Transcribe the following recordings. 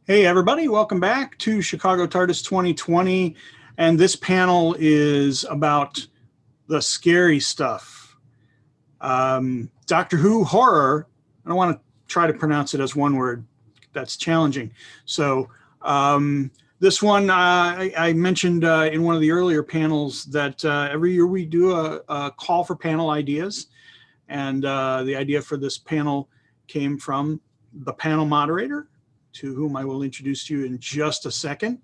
Hey, everybody, welcome back to Chicago TARDIS 2020. And this panel is about the scary stuff. Doctor Who horror. I don't want to try to pronounce it as one word, that's challenging. So, this one, I mentioned in one of the earlier panels that every year we do a call for panel ideas. And the idea for this panel came from the panel moderator, to whom I will introduce you in just a second.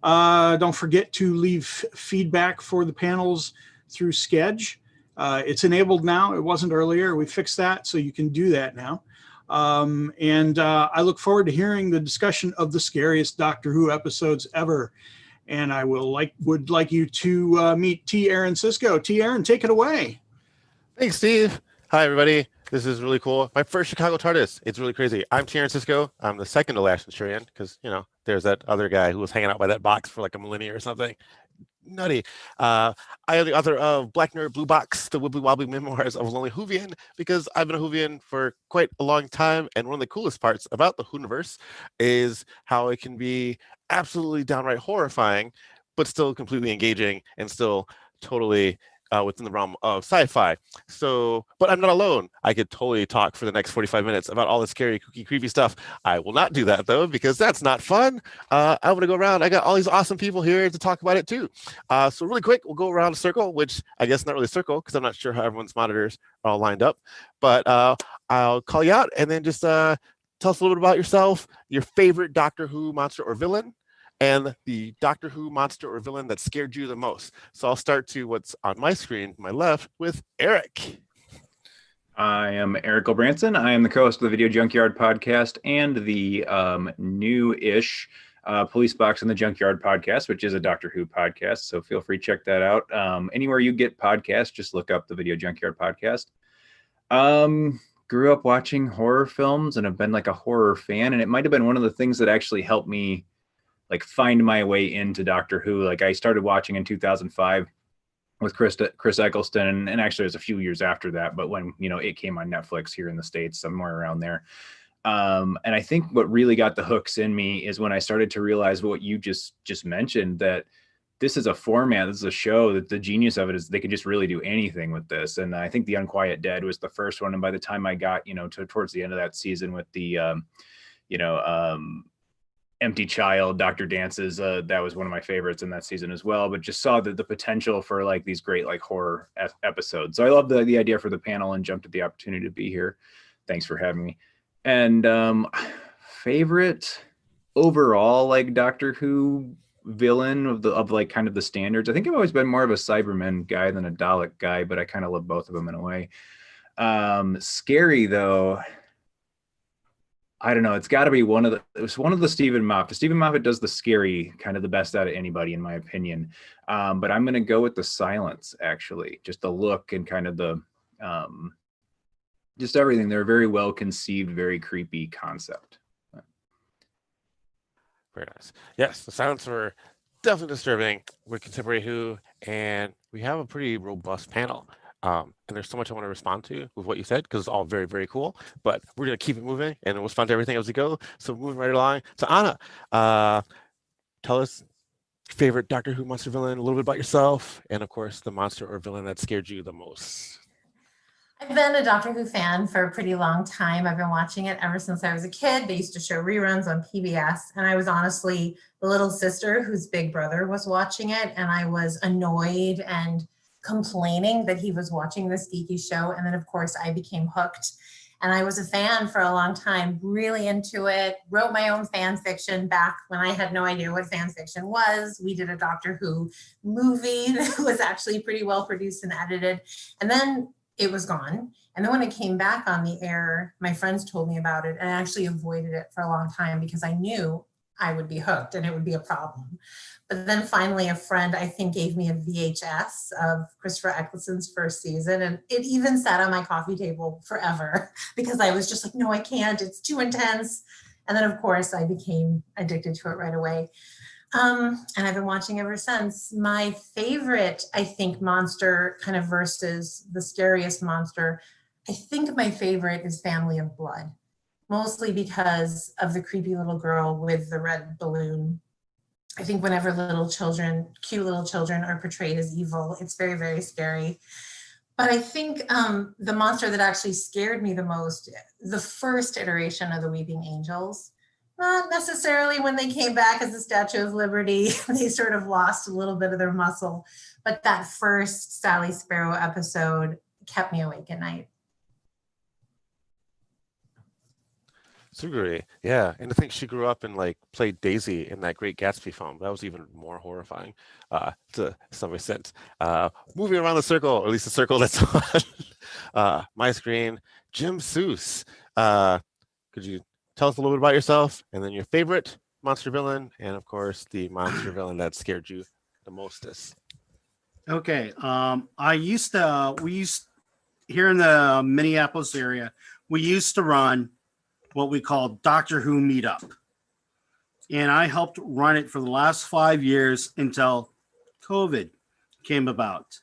Don't forget to leave feedback for the panels through Sketch. It's enabled now. It wasn't earlier. We fixed that, so you can do that now. And I look forward to hearing the discussion of the scariest Doctor Who episodes ever. And I would like you to meet T. Aaron Sisko. T. Aaron, take it away. Thanks, Steve. Hi, everybody. This is really cool. My first Chicago TARDIS. It's really crazy. I'm Terrence Cisco. I'm the second to last Centurion because, there's that other guy who was hanging out by that box for like a millennia or something. Nutty. I am the author of Black Nerd Blue Box, the Wibbly Wobbly Memoirs of a Lonely Whovian, because I've been a Whovian for quite a long time. And one of the coolest parts about the Whoniverse is how it can be absolutely downright horrifying, but still completely engaging and still totally within the realm of sci-fi. So, but I'm not alone. I could totally talk for the next 45 minutes about all the scary, kooky, creepy stuff. I will not do that though, because that's not fun. I'm going to go around. I got all these awesome people here to talk about it too. So really quick, we'll go around a circle, which I guess not really a circle because I'm not sure how everyone's monitors are all lined up, but I'll call you out and then just tell us a little bit about yourself, your favorite Doctor Who monster or villain, and the Doctor Who monster or villain that scared you the most. So I'll start to what's on my screen, my left, with Eric. I am Eric O'Branson. I am the co-host of the Video Junkyard podcast and the new-ish Police Box in the Junkyard podcast, which is a Doctor Who podcast. So feel free to check that out. Anywhere you get podcasts, just look up the Video Junkyard podcast. Grew up watching horror films and have been like a horror fan. And it might have been one of the things that actually helped me like find my way into Doctor Who. Like I started watching in 2005 with Chris Eccleston, and actually it was a few years after that, but when it came on Netflix here in the States, somewhere around there. And I think what really got the hooks in me is when I started to realize what you just mentioned, that this is a format, this is a show, that the genius of it is they can just really do anything with this. And I think The Unquiet Dead was the first one, and by the time I got towards the end of that season with the Empty Child, Dr. Dances, that was one of my favorites in that season as well, but just saw the potential for like these great like horror episodes. So I love the idea for the panel and jumped at the opportunity to be here. Thanks for having me. And favorite overall like Doctor Who villain of like kind of the standards. I think I've always been more of a Cyberman guy than a Dalek guy, but I kind of love both of them in a way. Scary though, I don't know. It's got to be one of the Stephen Moffat. Stephen Moffat does the scary kind of the best out of anybody, in my opinion. But I'm going to go with the silence, actually. Just the look and kind of the, just everything. They're a very well conceived, very creepy concept. Very nice. Yes, the silence were definitely disturbing with Contemporary Who, and we have a pretty robust panel. And there's so much I want to respond to with what you said because it's all very, very cool. But we're going to keep it moving and we'll respond to everything as we go. So moving right along to Anna. Tell us your favorite Doctor Who monster villain, a little bit about yourself, and of course, the monster or villain that scared you the most. I've been a Doctor Who fan for a pretty long time. I've been watching it ever since I was a kid. They used to show reruns on PBS, and I was honestly the little sister whose big brother was watching it, and I was annoyed and complaining that he was watching this geeky show. And then of course I became hooked, and I was a fan for a long time, really into it, wrote my own fan fiction back when I had no idea what fan fiction was. We did a Doctor Who movie that was actually pretty well produced and edited, and then it was gone. And then when it came back on the air, my friends told me about it, and I actually avoided it for a long time because I knew I would be hooked and it would be a problem. But then finally a friend, I think, gave me a VHS of Christopher Eccleston's first season, and it even sat on my coffee table forever because I was just like, no, I can't, it's too intense. And then of course I became addicted to it right away. And I've been watching ever since. My favorite, I think, monster kind of versus the scariest monster, I think my favorite is Family of Blood. mostly because of the creepy little girl with the red balloon. I think whenever cute little children are portrayed as evil, it's very, very scary. But I think the monster that actually scared me the most, the first iteration of the Weeping Angels, not necessarily when they came back as the Statue of Liberty, they sort of lost a little bit of their muscle. But that first Sally Sparrow episode kept me awake at night. Sugary, yeah, and I think she grew up and like played Daisy in that Great Gatsby film. That was even more horrifying, to some extent. Moving around the circle, or at least the circle that's on my screen. Jim Seuss. Could you tell us a little bit about yourself, and then your favorite monster villain, and of course the monster villain that scared you the mostest? Okay. We used here in the Minneapolis area, we used to run what we call Doctor Who Meetup. And I helped run it for the last 5 years until COVID came about.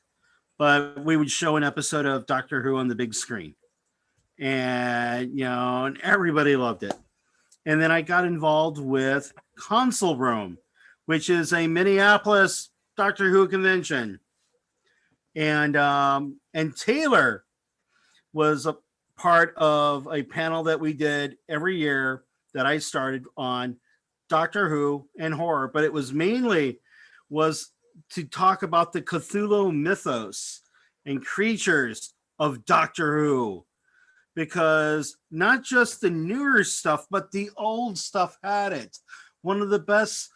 But we would show an episode of Doctor Who on the big screen. And, and everybody loved it. And then I got involved with Console Room, which is a Minneapolis Doctor Who convention. And Taylor was a part of a panel that we did every year that I started on Doctor Who and horror, but it was mainly to talk about the Cthulhu mythos and creatures of Doctor Who, because not just the newer stuff, but the old stuff had it. One of the best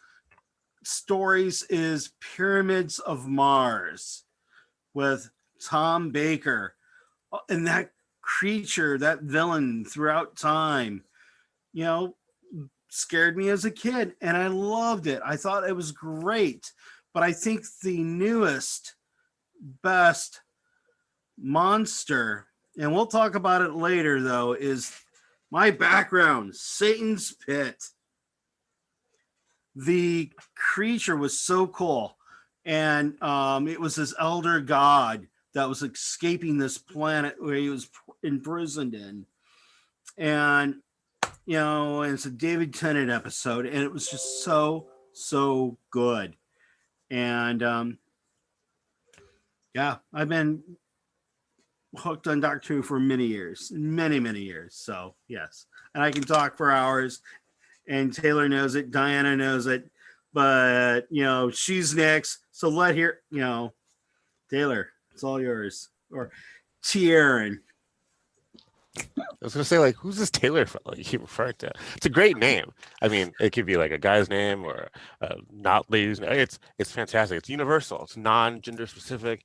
stories is Pyramids of Mars with Tom Baker, and that creature, that villain throughout time, scared me as a kid, and I loved it. I thought it was great. But I think the newest, best monster, and we'll talk about it later though, is my background, Satan's Pit. The creature was so cool. And it was this elder god that was escaping this planet where he was imprisoned in. And, and it's a David Tennant episode, and it was just so good. And I've been hooked on Doctor Who for many years. So, yes. And I can talk for hours, and Taylor knows it, Diana knows it, but, she's next. So Taylor, it's all yours. Or Tieran. I was gonna say, like, who's this Taylor fellow you keep referring to? It's a great name. I mean, it could be like a guy's name or not ladies' name. It's fantastic. It's universal. It's non-gender specific.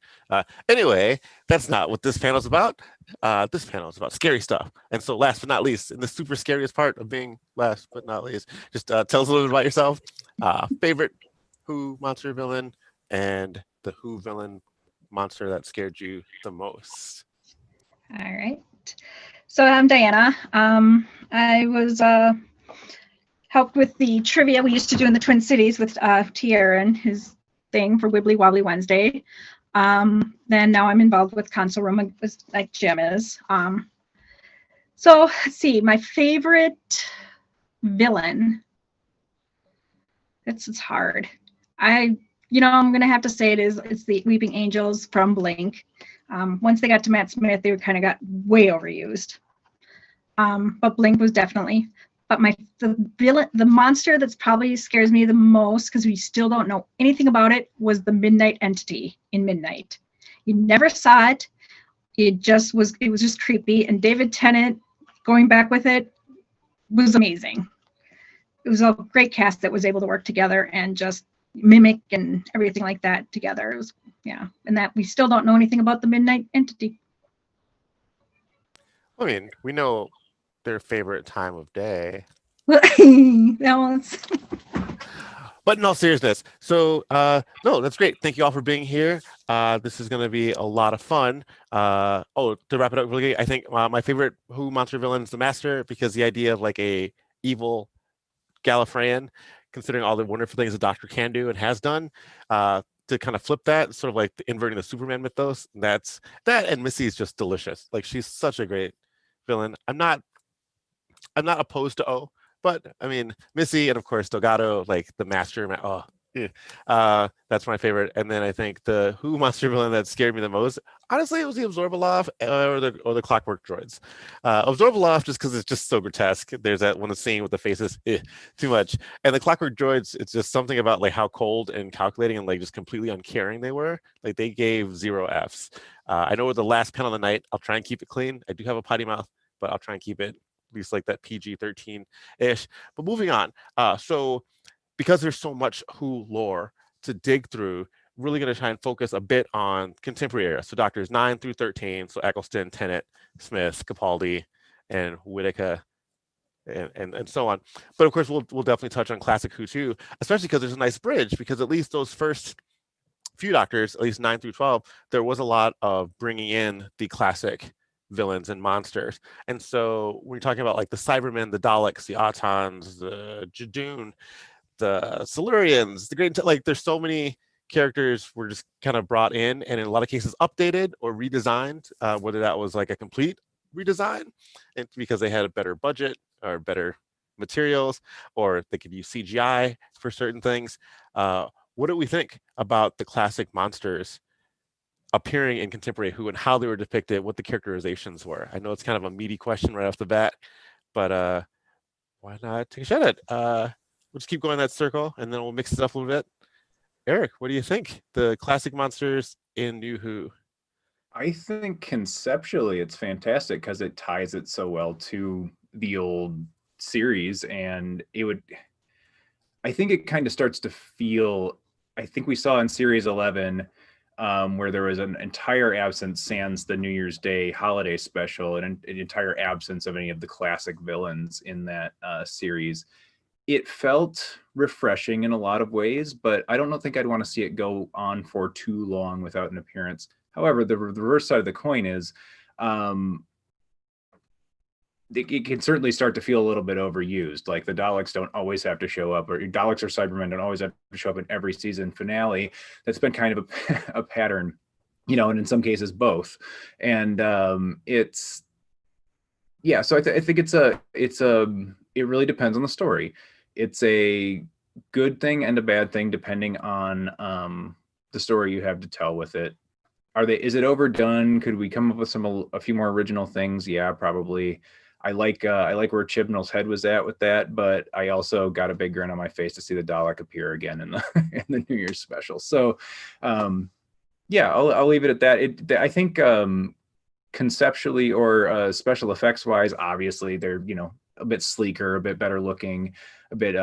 Anyway, that's not what this panel's about. This panel is about scary stuff. And so, last but not least, in the super scariest part of being last but not least, just tell us a little bit about yourself. Favorite Who monster villain, and the Who villain monster that scared you the most. All right. So I'm Diana. I was helped with the trivia we used to do in the Twin Cities with Tierra and his thing for Wibbly Wobbly Wednesday. Then now I'm involved with Console Room, like Jim is. So let's see, my favorite villain. It's hard. I'm gonna have to say it's the Weeping Angels from Blink. Once they got to Matt Smith, they kind of got way overused. But Blink was definitely. But the monster that's probably scares me the most, because we still don't know anything about it, was the Midnight Entity in Midnight. You never saw it. It was just creepy. And David Tennant going back with it was amazing. It was a great cast that was able to work together and just mimic and everything like that together. It was, and that we still don't know anything about the Midnight Entity. I mean, we know their favorite time of day. That was. But in all seriousness, so no, that's great. Thank you all for being here. This is going to be a lot of fun. To wrap it up really, I think my favorite Who monster villain is the Master, because the idea of like a evil Gallifreyan, considering all the wonderful things the Doctor can do and has done, to kind of flip that, sort of like inverting the Superman mythos. And Missy is just delicious. Like, she's such a great villain. I'm not I'm not opposed to O, but I mean Missy and of course Delgado, like the master. Oh, that's my favorite. And then I think the Who monster villain that scared me the most, honestly, it was the Absorbaloff or the Clockwork Droids. Absorbaloff just because it's just so grotesque. There's that one scene with the faces, too much. And the Clockwork Droids, it's just something about like how cold and calculating and like just completely uncaring they were. Like they gave 0 Fs. I know with the last panel of the night, I'll try and keep it clean. I do have a potty mouth, but I'll try and keep it at least like that PG-13-ish. But moving on. So because there's so much Who lore to dig through, really going to try and focus a bit on contemporary era. So Doctors 9 through 13, so Eccleston, Tennant, Smith, Capaldi, and Whitaker, and so on. But of course, we'll definitely touch on classic Who too, especially because there's a nice bridge, because at least those first few Doctors, at least 9 through 12, there was a lot of bringing in the classic villains and monsters. And so when you're talking about like the Cybermen, the Daleks, the Autons, the Jadoon, the Silurians, the Great, like there's so many characters were just kind of brought in and in a lot of cases updated or redesigned, whether that was like a complete redesign and because they had a better budget or better materials, or they could use CGI for certain things. What do we think about the classic monsters appearing in contemporary Who and how they were depicted, what the characterizations were? I know it's kind of a meaty question right off the bat, but why not take a shot at it? We'll just keep going that circle and then we'll mix it up a little bit. Eric, what do you think? The classic monsters in New Who? I think conceptually it's fantastic because it ties it so well to the old series. And I think it kind of starts to feel, I think we saw in series 11 where there was an entire absence sans the New Year's Day holiday special and an entire absence of any of the classic villains in that series. It felt refreshing in a lot of ways, but I don't think I'd want to see it go on for too long without an appearance. However, the reverse side of the coin is it can certainly start to feel a little bit overused. Like the Daleks don't always have to show up, or Daleks or Cybermen don't always have to show up in every season finale. That's been kind of a pattern, and in some cases both. And it's, yeah, so I think it really depends on the story. It's a good thing and a bad thing depending on the story you have to tell with it. Is it overdone? Could we come up with a few more original things? Yeah, probably. I like where Chibnall's head was at with that, but I also got a big grin on my face to see the Dalek appear again in the New Year's special. So, yeah, I'll leave it at that. I think conceptually or special effects wise, obviously they're a bit sleeker, a bit better looking, a bit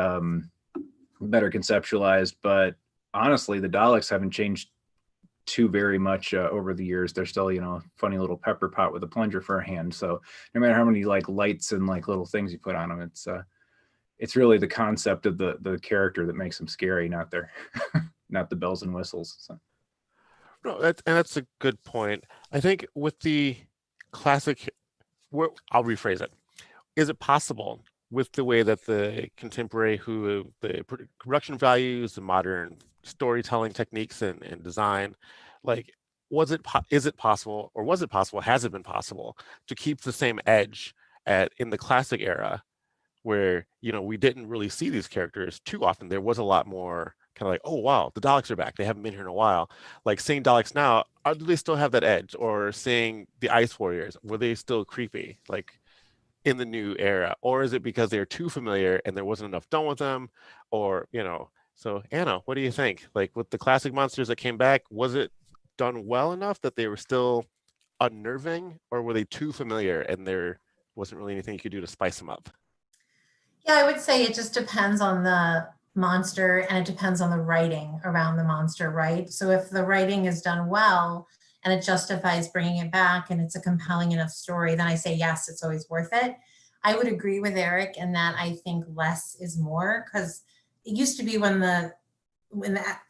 better conceptualized. But honestly, the Daleks haven't changed too very much over the years. They're still, a funny little pepper pot with a plunger for a hand. So no matter how many like lights and like little things you put on them, it's really the concept of the character that makes them scary, not not the bells and whistles. So. No, that's a good point. I think with the classic, I'll rephrase it. Is it possible with the way that the contemporary Who, the production values, the modern storytelling techniques and design, like is it possible, or was it possible, has it been possible to keep the same edge in the classic era where we didn't really see these characters too often? There was a lot more kind of like, oh wow, the Daleks are back, they haven't been here in a while. Like seeing Daleks now, do they still have that edge? Or seeing the Ice Warriors, were they still creepy like in the new era? Or is it because they're too familiar and there wasn't enough done with them? Or so Anna, what do you think? Like with the classic monsters that came back, was it done well enough that they were still unnerving, or were they too familiar and there wasn't really anything you could do to spice them up? Yeah, I would say it just depends on the monster and it depends on the writing around the monster, right? So if the writing is done well and it justifies bringing it back and it's a compelling enough story, then I say yes, it's always worth it. I would agree with Eric in that I think less is more, because it used to be when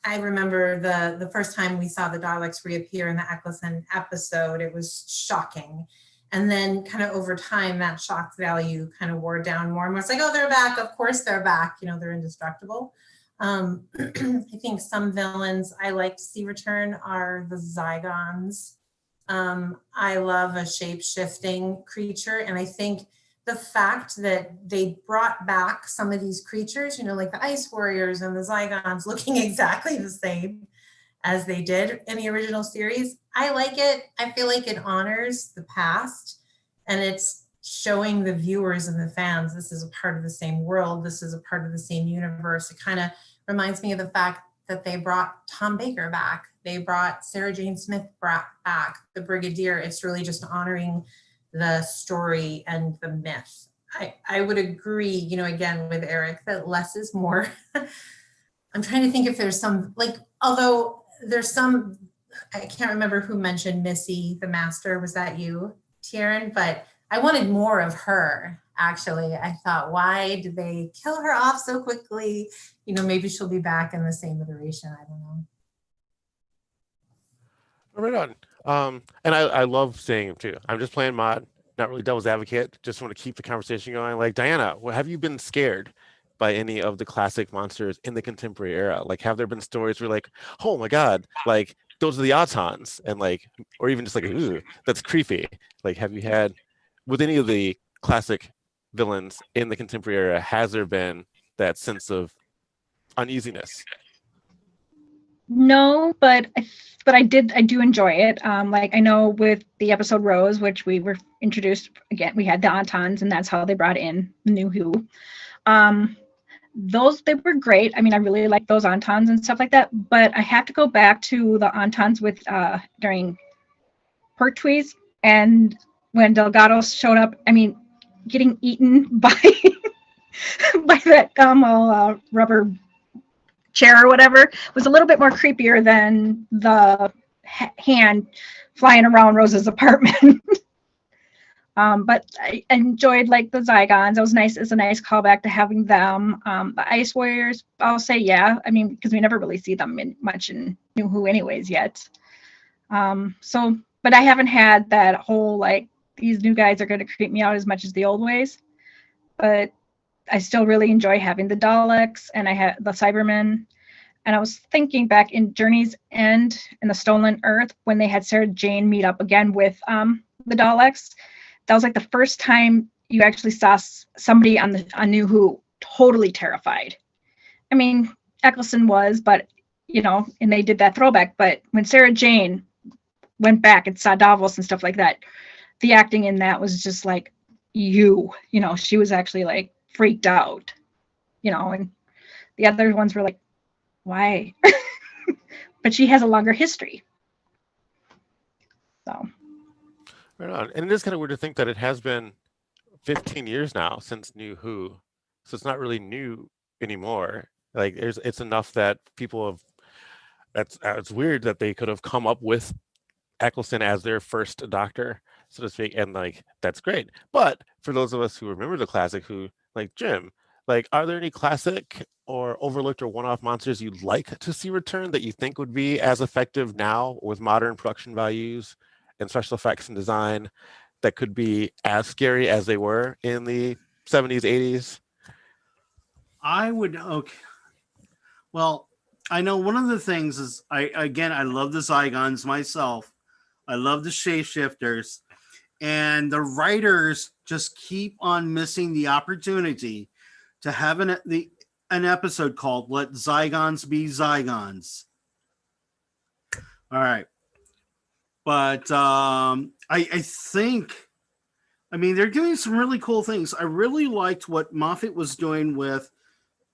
I remember the first time we saw the Daleks reappear in the Eccleston episode, it was shocking. And then kind of over time, that shock value kind of wore down more and more. It's like, oh, they're back. Of course they're back. They're indestructible. I think some villains I like to see return are the Zygons. I love a shape-shifting creature. And I think the fact that they brought back some of these creatures, like the Ice Warriors and the Zygons looking exactly the same as they did in the original series. I like it. I feel like it honors the past, and it's showing the viewers and the fans this is a part of the same world. This is a part of the same universe. It kind of reminds me of the fact that they brought Tom Baker back. They brought Sarah Jane Smith back, the Brigadier. It's really just honoring the story and the myth. I would agree, again with Eric, that less is more. I'm trying to think if there's some, although there's some, I can't remember who mentioned Missy, the master. Was that you, Tieran? But I wanted more of her, actually. I thought, why did they kill her off so quickly? Maybe she'll be back in the same iteration. I don't know. Right on. And I love seeing him too. I'm just playing mod, not really devil's advocate. Just want to keep the conversation going. Like, Diana, have you been scared by any of the classic monsters in the contemporary era? Like, have there been stories where like, oh my God, like those are the Autons, and like, or even just like, ooh, that's creepy. Like, have you had with any of the classic villains in the contemporary era, has there been that sense of uneasiness? No, but I do enjoy it. Like I know with the episode Rose, which we were introduced again, we had the Autons, and that's how they brought in the new Who. They were great. I mean, I really like those Autons and stuff like that. But I have to go back to the Autons with during Pertwee, and when Delgado showed up. I mean, getting eaten by by that rubber chair or whatever was a little bit more creepier than the hand flying around Rose's apartment. But I enjoyed like the Zygons. It was nice. It's a nice callback to having them. The Ice Warriors, I'll say, yeah. I mean, because we never really see them much in New Who anyways yet. But I haven't had that whole like these new guys are going to creep me out as much as the old ways. But I still really enjoy having the Daleks, and I had the Cybermen. And I was thinking back in Journey's End and the Stolen Earth when they had Sarah Jane meet up again with the Daleks. That was like the first time you actually saw somebody on New Who totally terrified. I mean, Eccleston was, but and they did that throwback. But when Sarah Jane went back and saw Davos and stuff like that, the acting in that was just like she was actually like freaked out, and the other ones were like, why? But she has a longer history. So. Right on. And it is kind of weird to think that it has been 15 years now since New Who, so it's not really new anymore. Like it's enough that people have. It's weird that they could have come up with Eccleston as their first Doctor, so to speak, and like that's great. But for those of us who remember the classic Who, like Jim, like are there any classic or overlooked or one-off monsters you'd like to see return that you think would be as effective now with modern production values and special effects and design that could be as scary as they were in the 70s, 80s? I would, okay. Well, I know one of the things is, I love the Zygons myself. I love the shapeshifters. And the writers just keep on missing the opportunity to have an episode called Let Zygons Be Zygons. All right. But I think, I mean, they're doing some really cool things. I really liked what Moffat was doing with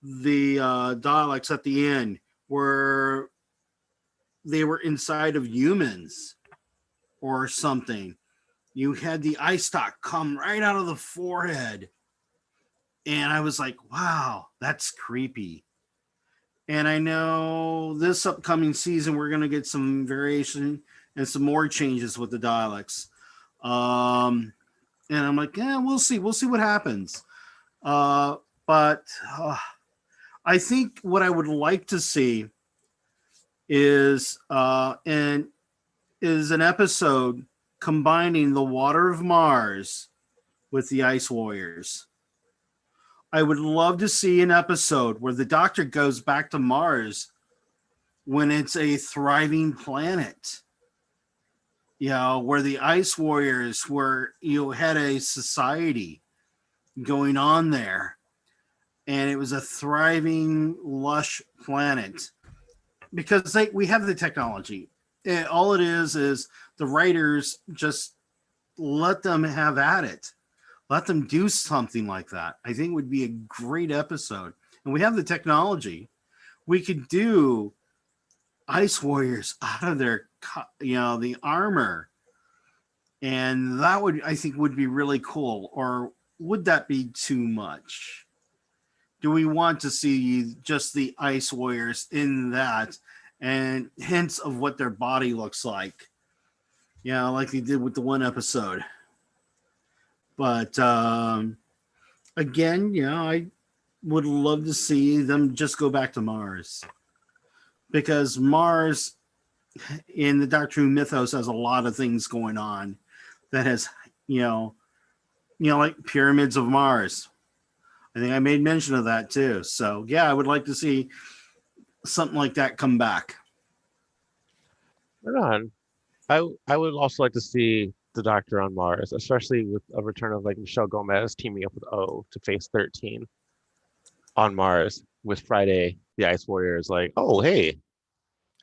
the Daleks at the end, where they were inside of humans or something. You had the eye stalk come right out of the forehead. And I was like, wow, that's creepy. And I know this upcoming season, we're going to get some variation and some more changes with the Daleks. And I'm like, yeah, we'll see. We'll see what happens. But I think what I would like to see is an episode combining the Water of Mars with the Ice Warriors. I would love to see an episode where the Doctor goes back to Mars when it's a thriving planet. Where the Ice Warriors had a society going on there. And it was a thriving, lush planet because we have the technology. All it is the writers just let them have at it. Let them do something like that. I think it would be a great episode. And we have the technology. We could do Ice Warriors out of their, the armor. And that I think would be really cool. Or would that be too much? Do we want to see just the Ice Warriors in that and hints of what their body looks like? Yeah, like they did with the one episode. But again, I would love to see them just go back to Mars. Because Mars in the Doctor Who mythos has a lot of things going on that has, like pyramids of Mars. I think I made mention of that too. So yeah, I would like to see something like that come back. Right on. I would also like to see the Doctor on Mars, especially with a return of like Michelle Gomez teaming up with O to face 13 on Mars with Friday, the Ice Warriors. Like, oh hey,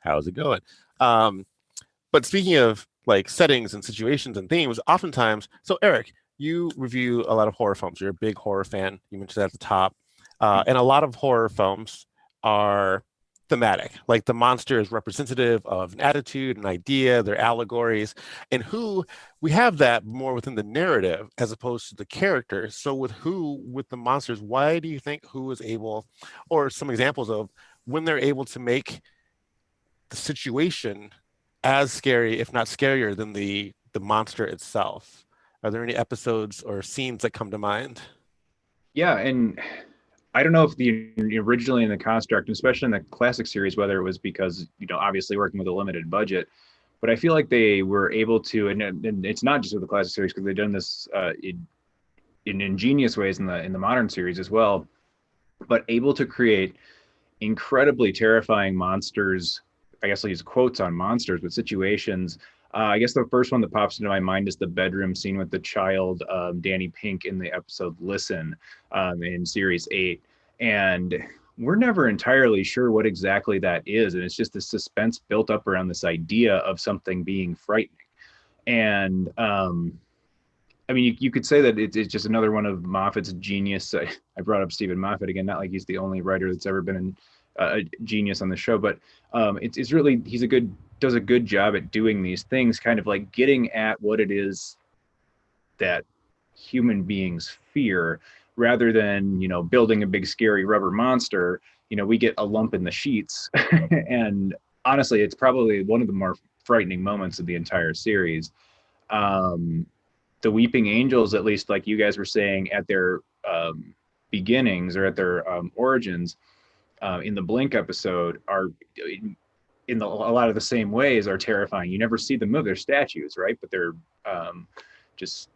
how's it going? But speaking of like settings and situations and themes, oftentimes, so Eric, you review a lot of horror films. You're a big horror fan. You mentioned that at the top. And a lot of horror films are thematic. Like the monster is representative of an attitude, an idea, their allegories. And Who, we have that more within the narrative as opposed to the characters. So with the monsters, why do you think Who is able, or some examples of when they're able to make the situation as scary, if not scarier, than the monster itself? Are there any episodes or scenes that come to mind? Yeah, and I don't know if originally in the construct, especially in the classic series, whether it was because obviously working with a limited budget, but I feel like they were able to, and it's not just with the classic series because they've done this in ingenious ways in the modern series as well, but able to create incredibly terrifying monsters. I guess I'll use quotes on monsters, but situations. I guess the first one that pops into my mind is the bedroom scene with the child, Danny Pink, in the episode Listen in series 8. And we're never entirely sure what exactly that is. And it's just the suspense built up around this idea of something being frightening. And I mean, you could say that it's just another one of Moffat's genius. I brought up Stephen Moffat again, not like he's the only writer that's ever been a genius on the show, but it's really, does a good job at doing these things, kind of like getting at what it is that human beings fear, rather than building a big scary rubber monster. We get a lump in the sheets, and honestly, it's probably one of the more frightening moments of the entire series. The Weeping Angels, at least like you guys were saying, at their beginnings or at their origins, in the Blink episode, are in a lot of the same ways are terrifying. You never see them move. They're statues, right? But they're just,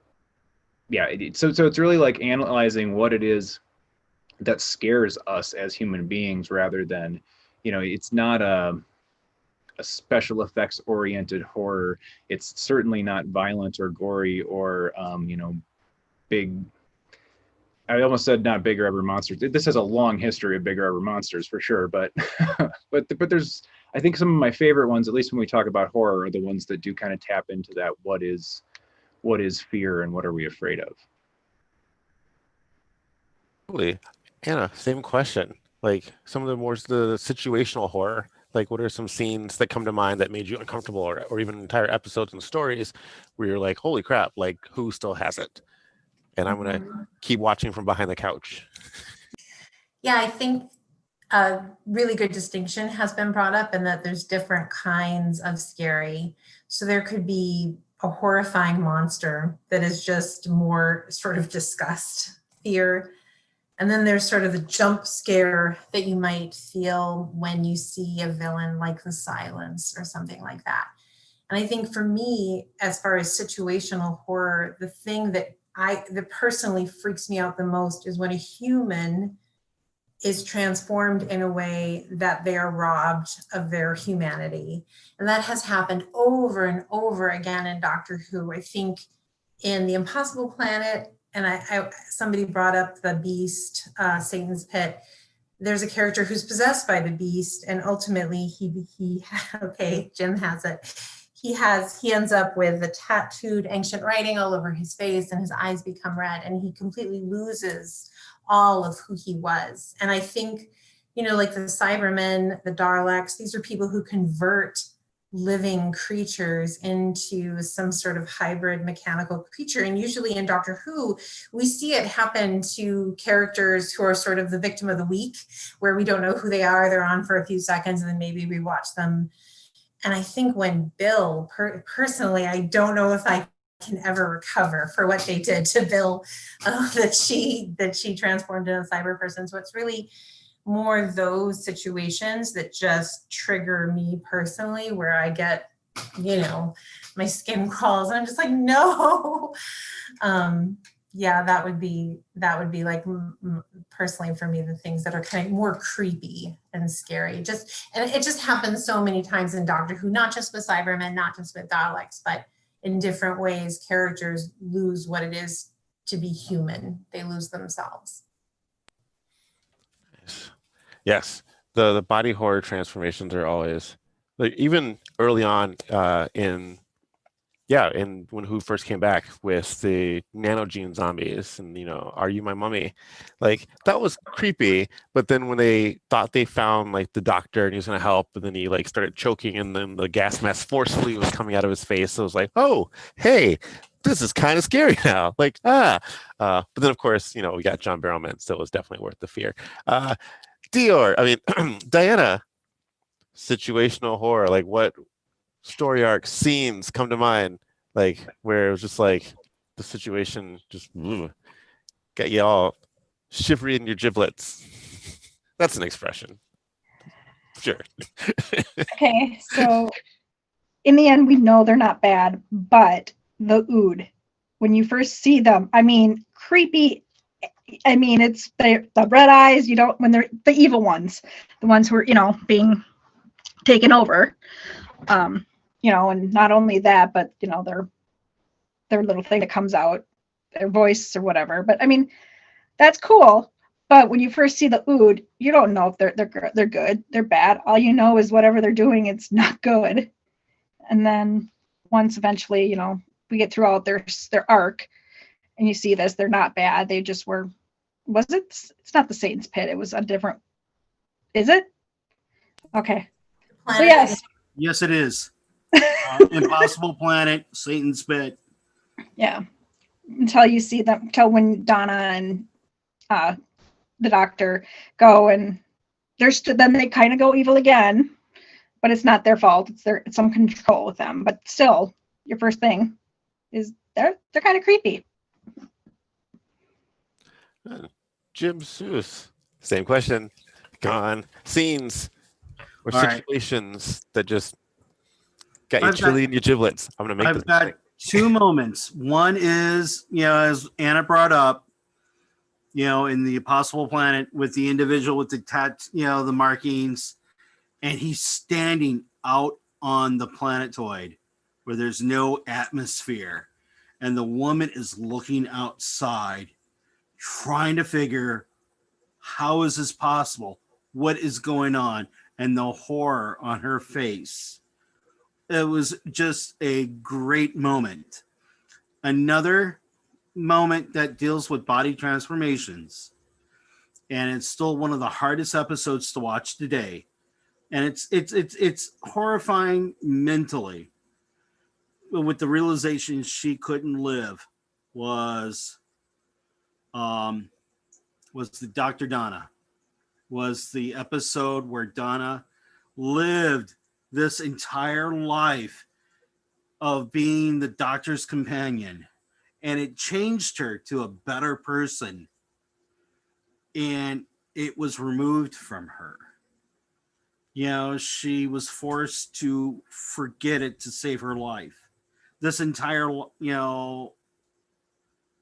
yeah. So it's really like analyzing what it is that scares us as human beings, rather than, it's not a special effects oriented horror. It's certainly not violent or gory or big. I almost said not big rubber monsters. This has a long history of big rubber monsters for sure, but but there's, I think some of my favorite ones, at least when we talk about horror, are the ones that do kind of tap into that what is fear and what are we afraid of. Totally. Anna, same question. Like some of the situational horror, like what are some scenes that come to mind that made you uncomfortable, or even entire episodes and stories where you're like, holy crap, like Who still has it? And I'm going to keep watching from behind the couch. Yeah, I think a really good distinction has been brought up in that there's different kinds of scary. So there could be a horrifying monster that is just more sort of disgust, fear. And then there's sort of the jump scare that you might feel when you see a villain like The Silence or something like that. And I think for me, as far as situational horror, the thing that personally freaks me out the most is when a human is transformed in a way that they are robbed of their humanity. And that has happened over and over again in Doctor Who. I think in The Impossible Planet, and somebody brought up the beast, Satan's pit. There's a character who's possessed by the beast, and ultimately he okay, Jim has it. He ends up with a tattooed ancient writing all over his face, and his eyes become red, and he completely loses all of who he was. And I think, like the Cybermen, the Daleks, these are people who convert living creatures into some sort of hybrid mechanical creature. And usually in Doctor Who, we see it happen to characters who are sort of the victim of the week, where we don't know who they are. They're on for a few seconds and then maybe we watch them. And I think when Bill, personally, I don't know if I can ever recover for what they did to Bill, that she transformed into a cyber person. So it's really more those situations that just trigger me personally, where I get, my skin crawls and I'm just like, no. Yeah, that would be like personally for me, the things that are kind of more creepy and scary. And it just happens so many times in Doctor Who, not just with Cybermen, not just with Daleks, but in different ways, characters lose what it is to be human. They lose themselves. Yes, the body horror transformations are always like, even early on in when Who first came back with the nanogene zombies and Are You My Mummy, like that was creepy. But then when they thought they found like the doctor and he was gonna help, and then he like started choking and then the gas mask forcefully was coming out of his face, so it was like, oh hey, this is kind of scary now, like but then of course we got John Barrowman, so it was definitely worth the fear. Diana, situational horror, like what story arc scenes come to mind, like where it was just like the situation just got you all shivery in your giblets? That's an expression. Sure. Okay, so in the end, we know they're not bad, but the Ood, when you first see them, creepy. It's the red eyes. When they're the evil ones, the ones who are, being taken over. And not only that, but their little thing that comes out, their voice or whatever. But that's cool. But when you first see the Ood, you don't know if they're good, they're bad. All you know is whatever they're doing, it's not good. And then once eventually, we get throughout their arc, and you see this, they're not bad. They just were. Was it? It's not the Satan's Pit. It was a different. Is it? Okay. So yes. Yes, it is. Impossible Planet, Satan's Pit. Yeah. Until you see them, until when Donna and the doctor go, and then they kind of go evil again, but it's not their fault. It's some control with them. But still, your first thing is they're kind of creepy. Jim Seuss, same question. Gone scenes or All situations that just got you chilly in your giblets. I'm gonna make I've this got mistake. two moments. One is, as Anna brought up, in the Impossible Planet with the individual with the the markings, and he's standing out on the planetoid where there's no atmosphere, and the woman is looking outside, trying to figure, how is this possible? What is going on? And the horror on her face. It was just a great moment. Another moment that deals with body transformations, and it's still one of the hardest episodes to watch today, and it's horrifying mentally, with the realization she couldn't live, was the Dr. Donna, was the episode where Donna lived this entire life of being the doctor's companion, and it changed her to a better person, and it was removed from her. She was forced to forget it to save her life. This entire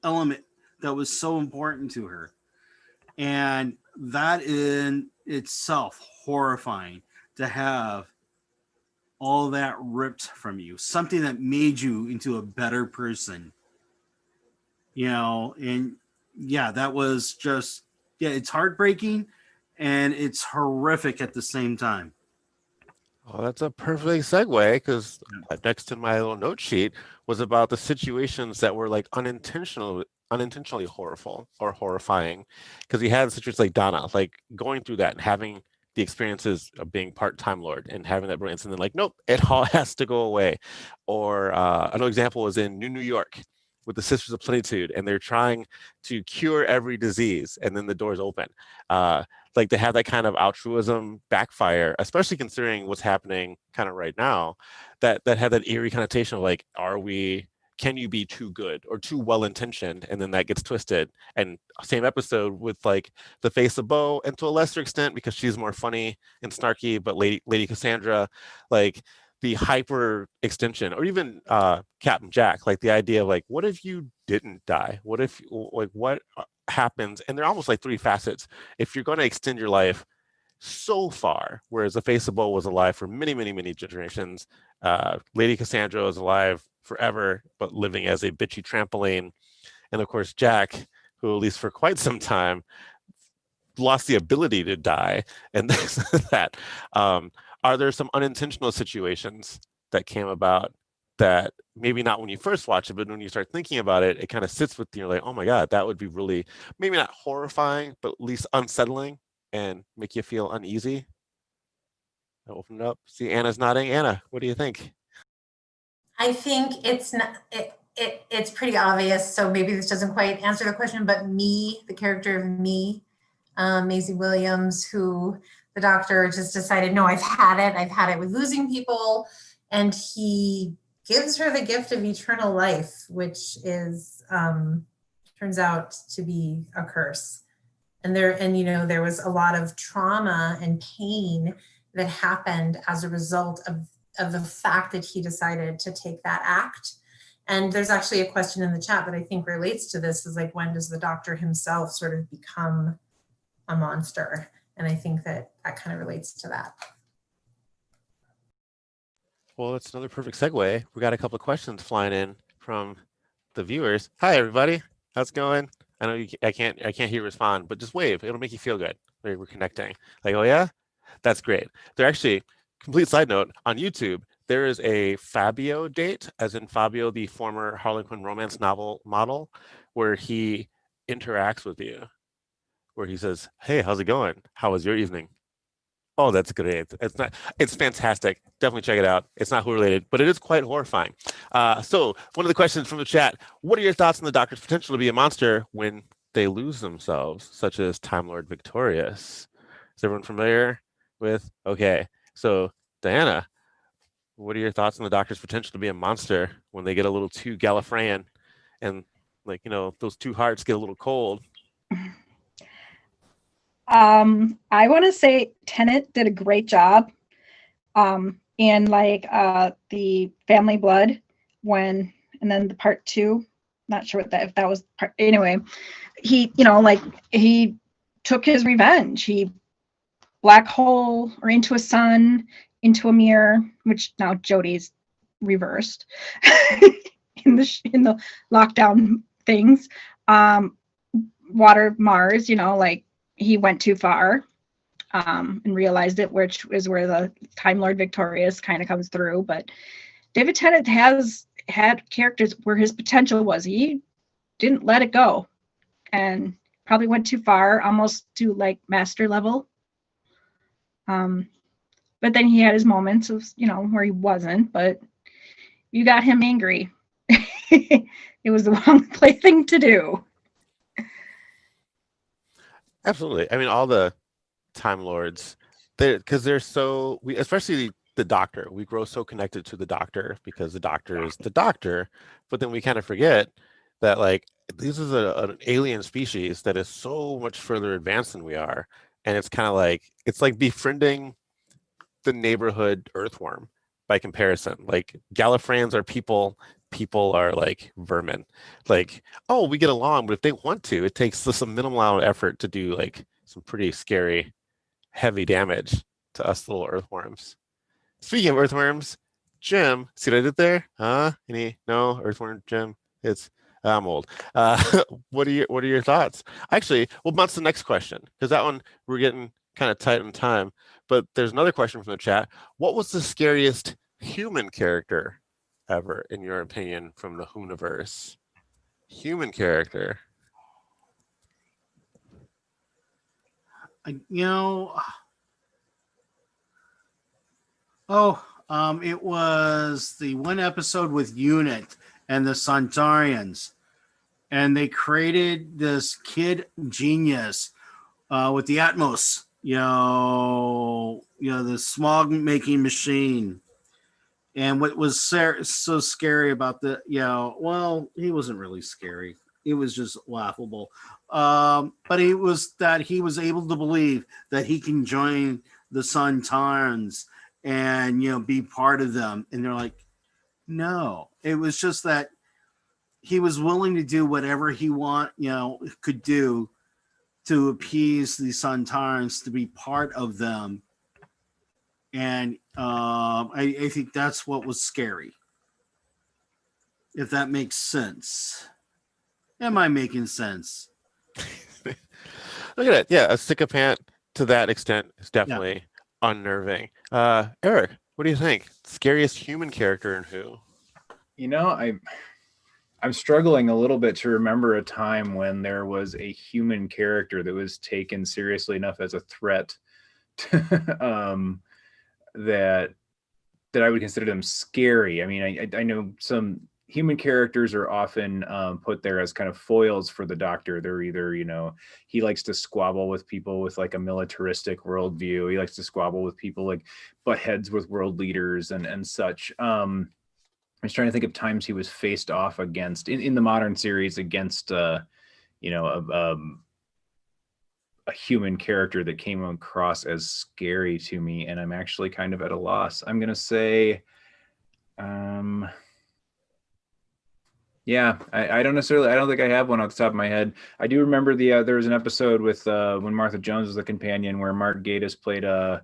element that was so important to her, and that in itself horrifying, to have all that ripped from you, something that made you into a better person. And yeah, that was just, yeah, it's heartbreaking and it's horrific at the same time. Well, that's a perfect segue because Yeah. next to my little note sheet was about the situations that were like unintentionally horrible or horrifying. Because we had situations like Donna, like going through that and having the experiences of being part-time Lord and having that brilliance, and then like, nope, it all has to go away. Or another example was in New York with the Sisters of Plenitude, and they're trying to cure every disease, and then the doors open. Like to have that kind of altruism backfire, especially considering what's happening kind of right now, that had that eerie connotation of like, can you be too good or too well intentioned? And then that gets twisted. And same episode with like the face of Bo, and to a lesser extent because she's more funny and snarky, but Lady Cassandra, like the hyper extension, or even Captain Jack, like the idea of like, what if you didn't die? What if, like, what happens? And they're almost like three facets. If you're going to extend your life so far, whereas the face of Bo was alive for many, many, many generations, Lady Cassandra is alive forever, but living as a bitchy trampoline. And of course, Jack, who at least for quite some time lost the ability to die, and that. Are there some unintentional situations that came about that maybe not when you first watch it, but when you start thinking about it, it kind of sits with you, like, oh my God, that would be really, maybe not horrifying, but at least unsettling and make you feel uneasy? I'll open it up. See, Anna's nodding. Anna, what do you think? I think it's not, it's pretty obvious. So maybe this doesn't quite answer the question, but Me, the character of Me, Maisie Williams, who the doctor just decided, no, I've had it. I've had it with losing people. And he gives her the gift of eternal life, which is, turns out to be a curse. And there was a lot of trauma and pain that happened as a result of the fact that he decided to take that act. And there's actually a question in the chat that I think relates to this, is like, when does the doctor himself sort of become a monster? And I think that kind of relates to that. Well, it's another perfect segue. We got a couple of questions flying in from the viewers. Hi, everybody. How's it going? I know I can't hear you respond, but just wave. It'll make you feel good. We're connecting. Like, oh yeah, that's great. They're actually, complete side note, on YouTube, there is a Fabio date, as in Fabio, the former Harlequin romance novel model, where he interacts with you, where he says, hey, how's it going? How was your evening? Oh, that's great. It's fantastic. Definitely check it out. It's not Who related, but it is quite horrifying. So one of the questions from the chat, what are your thoughts on the Doctor's potential to be a monster when they lose themselves, such as Time Lord Victorious? Is everyone familiar with? Okay, so Diana, what are your thoughts on the Doctor's potential to be a monster when they get a little too Gallifreyan and, like, those two hearts get a little cold? I want to say Tennant did a great job in like the Family Blood and then the part 2, not sure if that was part, anyway, he he took his revenge. He black hole or into a sun, into a mirror, which now Jodie's reversed in the lockdown things. Water Mars, he went too far and realized it, which is where the Time Lord Victorious kind of comes through. But David Tennant has had characters where his potential was, he didn't let it go and probably went too far, almost to like master level. But then he had his moments of, where he wasn't, but you got him angry. It was the wrong thing to do. Absolutely. I mean, all the Time Lords, because they're so, especially the Doctor, we grow so connected to the Doctor because the Doctor is the Doctor, but then we kind of forget that, like, this is an alien species that is so much further advanced than we are, and it's kind of like, it's like befriending the neighborhood earthworm by comparison. Like, Gallifreyans are people are like vermin. Like, oh, we get along, but if they want to, it takes some minimal amount of effort to do like some pretty scary, heavy damage to us little earthworms. Speaking of earthworms, Jim, see what I did there? Huh? No earthworm, Jim? It's I'm old. What are your thoughts? Actually, we'll bounce to the next question because that one we're getting kind of tight on time. But there's another question from the chat. What was the scariest human character ever, in your opinion, from the Whoniverse? Human character. You know, it was the one episode with Unit and the Centaurians, and they created this kid genius with the Atmos. The smog making machine. And what was so scary about he wasn't really scary. It was just laughable. But it was that he was able to believe that he can join the Centaurans and be part of them. And they're like, no. It was just that he was willing to do whatever he could do to appease the Centaurans, to be part of them. And I think that's what was scary. If that makes sense. Am I making sense? Look at it. Yeah, a sycophant to that extent is definitely unnerving. Eric, what do you think? Scariest human character and who? I'm struggling a little bit to remember a time when there was a human character that was taken seriously enough as a threat that I would consider them scary. I mean, I know some human characters are often put there as kind of foils for the Doctor. They're either, he likes to squabble with people with like a militaristic worldview. He likes to squabble with people, like butt heads with world leaders and such. I was trying to think of times he was faced off against in the modern series against a human character that came across as scary to me, and I'm actually kind of at a loss. I'm gonna say, I don't think I have one off the top of my head. I do remember there was an episode with when Martha Jones was the companion, where Mark Gatiss played an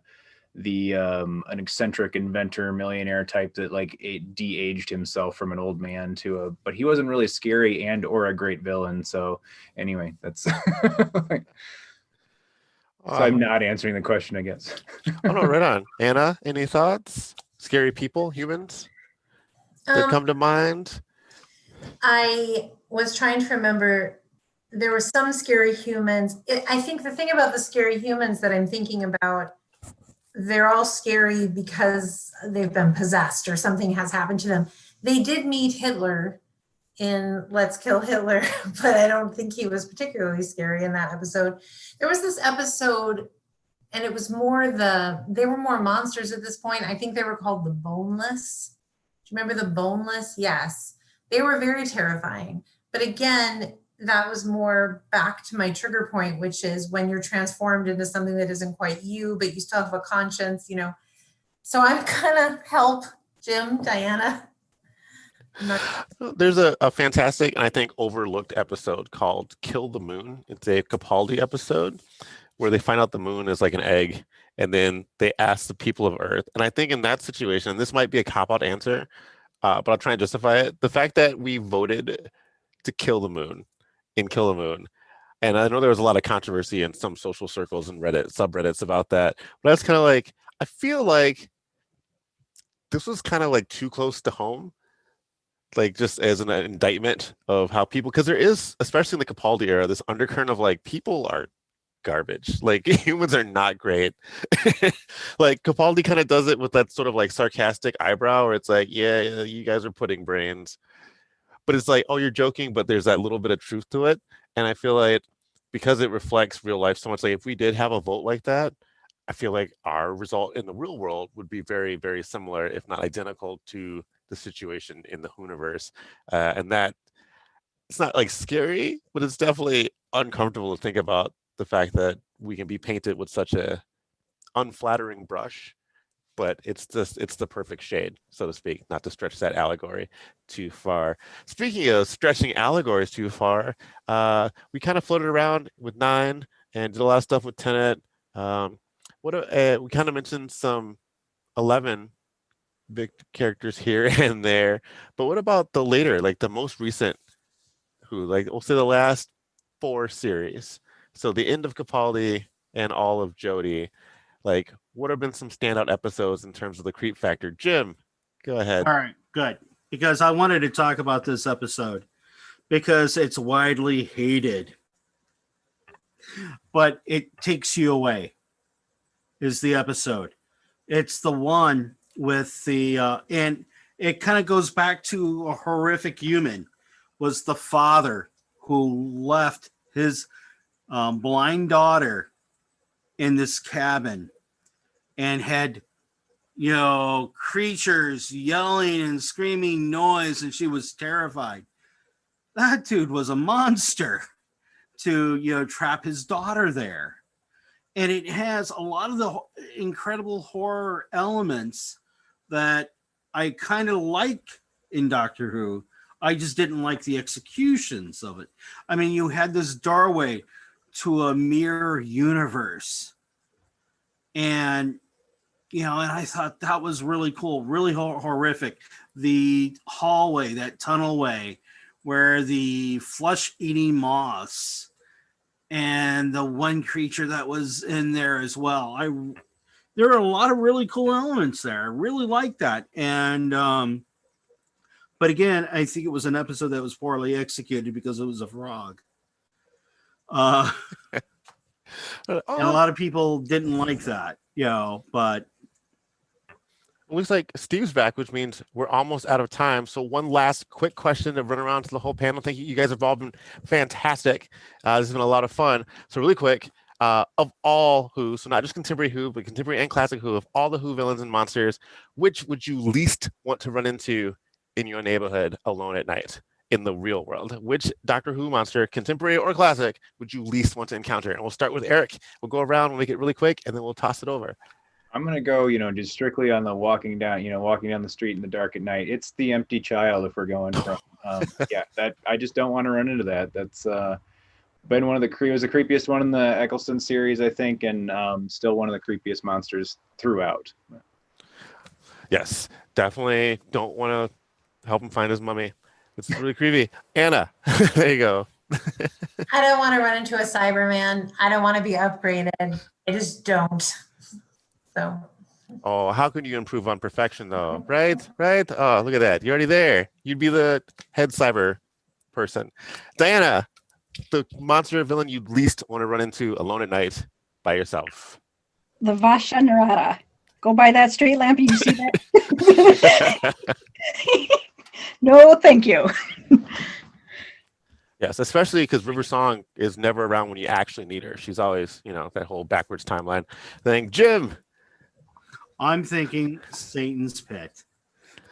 eccentric inventor millionaire type that like de-aged himself from an old man but he wasn't really scary and or a great villain. So anyway, that's so I'm not answering the question, I guess. Oh no, right on. Anna, any thoughts? Scary people, humans that come to mind? I was trying to remember. There were some scary humans. I think the thing about the scary humans that I'm thinking about, they're all scary because they've been possessed or something has happened to them. They did meet Hitler in Let's Kill Hitler, but I don't think he was particularly scary in that episode. There was this episode, and it was they were more monsters at this point. I think they were called the Boneless. Do you remember the Boneless? Yes. They were very terrifying. But again, that was more back to my trigger point, which is when you're transformed into something that isn't quite you, but you still have a conscience, So I'm gonna help Jim, Diana. There's a fantastic and I think overlooked episode called Kill the Moon. It's a Capaldi episode where they find out the moon is like an egg, and then they ask the people of Earth. And I think in that situation, this might be a cop-out answer, but I'll try and justify it. The fact that we voted to kill the moon in Kill the Moon, and I know there was a lot of controversy in some social circles and Reddit subreddits about that, but I was kind of like, I feel like this was kind of like too close to home, like just as an indictment of how people, because there is, especially in the Capaldi era, this undercurrent of like people are garbage, like humans are not great. Like Capaldi kind of does it with that sort of like sarcastic eyebrow where it's like, yeah, you guys are putting brains, but it's like, oh, you're joking, but there's that little bit of truth to it. And I feel like because it reflects real life so much, like if we did have a vote like that, I feel like our result in the real world would be very, very similar, if not identical, to the situation in the Whoniverse. And that it's not like scary, but it's definitely uncomfortable to think about the fact that we can be painted with such a unflattering brush, but it's the perfect shade, so to speak, not to stretch that allegory too far. Speaking of stretching allegories too far, we kind of floated around with 9 and did a lot of stuff with Tenet. We kind of mentioned some 11 big characters here and there, but what about the later, like the most recent Who, like we'll say the last 4 series. So the end of Capaldi and all of Jody. Like, what have been some standout episodes in terms of the creep factor? Jim, go ahead. All right, good. Because I wanted to talk about this episode because it's widely hated, but it takes you away. Is the episode? It's the one with the and it kind of goes back to a horrific human. Was the father who left his blind daughter in this cabin and had, you know, creatures yelling and screaming noise, and she was terrified. That dude was a monster to, you know, trap his daughter there. And it has a lot of the incredible horror elements that I kind of like in Doctor Who. I just didn't like the executions of it. I mean, you had this doorway to a mirror universe. And, you know, and I thought that was really cool, really horrific. The hallway, that tunnelway, where the flesh-eating moths and the one creature that was in there as well. There are a lot of really cool elements there. I really like that. And but again, I think it was an episode that was poorly executed because it was a frog. And a lot of people didn't like that, you know, but it looks like Steve's back, which means we're almost out of time. So one last quick question to run around to the whole panel. Thank you. You guys have all been fantastic. This has been a lot of fun. So really quick, of all Who, so not just contemporary Who, but contemporary and classic Who, of all the Who villains and monsters, which would you least want to run into in your neighborhood alone at night in the real world? Which Doctor Who monster, contemporary or classic, would you least want to encounter? And we'll start with Eric. We'll go around, we'll make it really quick, and then we'll toss it over. I'm gonna go, you know, just strictly on the walking down the street in the dark at night. It's the empty child. If we're going from, yeah, that I just don't want to run into that. That's been one of the was the creepiest one in the Eccleston series, I think, and still one of the creepiest monsters throughout. Yes, definitely don't want to help him find his mummy. It's really creepy. Anna, there you go. I don't want to run into a Cyberman. I don't want to be upgraded. I just don't. So. Oh, how can you improve on perfection, though? Right? Oh, look at that. You're already there. You'd be the head cyber person. Diana, the monster villain you'd least want to run into alone at night by yourself. The Vasha Narada. Go by that street lamp. You see that? No, thank you. Yes, especially because River Song is never around when you actually need her. She's always, you know, that whole backwards timeline thing. Jim. I'm thinking Satan's Pit,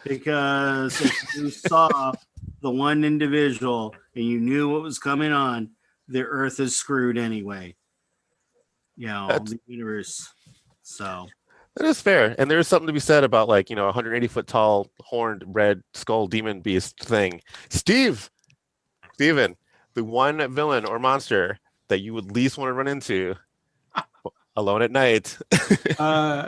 because if you saw the one individual and you knew what was coming on, the earth is screwed anyway. You know, the universe. So that is fair. And there's something to be said about, like, you know, 180 foot tall horned red skull demon beast thing. Steven, the one villain or monster that you would least want to run into alone at night.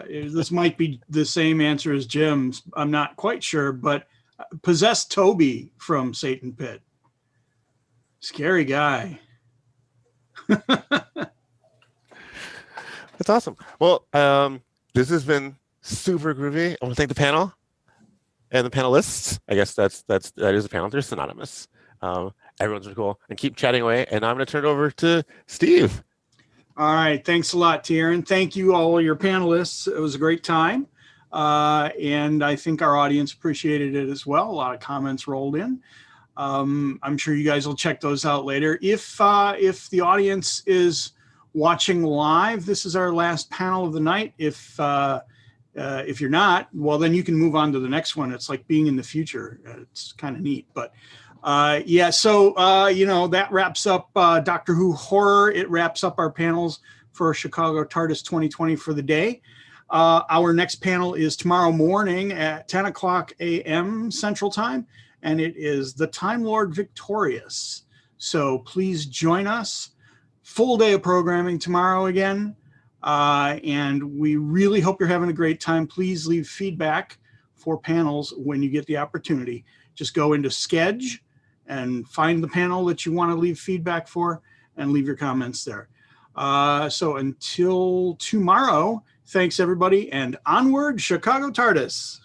This might be the same answer as Jim's. I'm not quite sure, but possessed Toby from Satan Pit. Scary guy. That's awesome. Well, this has been super groovy. I want to thank the panel and the panelists. I guess that is a panel. They're synonymous. Everyone's really cool. And keep chatting away. And I'm going to turn it over to Steve. All right. Thanks a lot, Tieran. Thank you, all your panelists. It was a great time. And I think our audience appreciated it as well. A lot of comments rolled in. I'm sure you guys will check those out later. If the audience is watching live, this is our last panel of the night. If you're not, well, then you can move on to the next one. It's like being in the future. It's kind of neat. But yeah, so, you know, that wraps up Doctor Who Horror. It wraps up our panels for Chicago TARDIS 2020 for the day. Our next panel is tomorrow morning at 10 o'clock a.m. Central Time, and it is the Time Lord Victorious. So please join us. Full day of programming tomorrow again. And we really hope you're having a great time. Please leave feedback for panels when you get the opportunity. Just go into Sketch and find the panel that you want to leave feedback for and leave your comments there. So until tomorrow, thanks everybody, and onward, Chicago TARDIS.